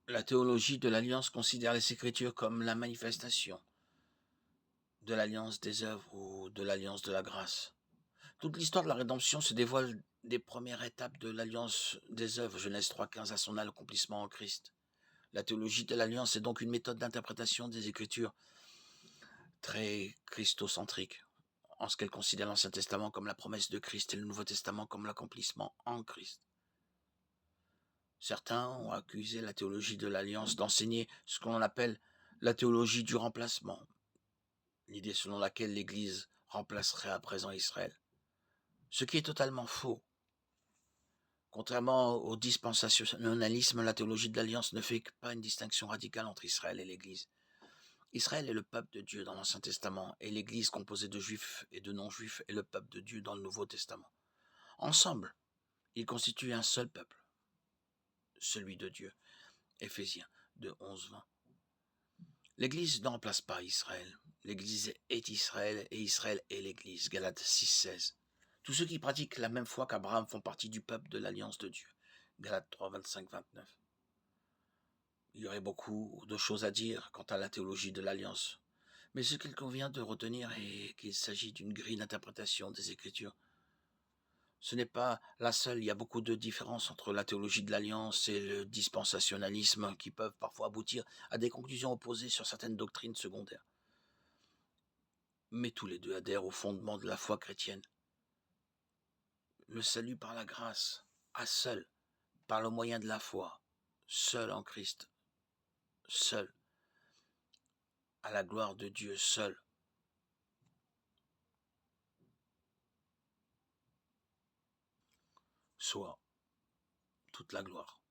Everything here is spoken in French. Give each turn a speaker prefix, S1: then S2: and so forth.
S1: La théologie de l'Alliance considère les Écritures comme la manifestation de l'Alliance des œuvres ou de l'Alliance de la grâce. Toute l'histoire de la rédemption se dévoile des premières étapes de l'Alliance des œuvres, Genèse 3,15 à son accomplissement en Christ. La théologie de l'Alliance est donc une méthode d'interprétation des Écritures très christocentrique, en ce qu'elle considère l'Ancien Testament comme la promesse de Christ et le Nouveau Testament comme l'accomplissement en Christ. Certains ont accusé la théologie de l'Alliance d'enseigner ce qu'on appelle la théologie du remplacement, l'idée selon laquelle l'Église remplacerait à présent Israël. Ce qui est totalement faux. Contrairement au dispensationalisme, la théologie de l'Alliance ne fait pas une distinction radicale entre Israël et l'Église. Israël est le peuple de Dieu dans l'Ancien Testament et l'Église composée de juifs et de non-juifs est le peuple de Dieu dans le Nouveau Testament. Ensemble, ils constituent un seul peuple, celui de Dieu. Éphésiens 2, 11, 20. L'Église ne remplace pas Israël. L'Église est Israël et Israël est l'Église. Galates 6, 16. Tous ceux qui pratiquent la même foi qu'Abraham font partie du peuple de l'Alliance de Dieu. Galates 3, 25, 29. Il y aurait beaucoup de choses à dire quant à la théologie de l'Alliance. Mais ce qu'il convient de retenir est qu'il s'agit d'une grille d'interprétation des Écritures. Ce n'est pas la seule, il y a beaucoup de différences entre la théologie de l'Alliance et le dispensationalisme qui peuvent parfois aboutir à des conclusions opposées sur certaines doctrines secondaires. Mais tous les deux adhèrent au fondement de la foi chrétienne. Le salut par la grâce, à seul, par le moyen de la foi, seul en Christ, seul, à la gloire de Dieu seul. Soit toute la gloire.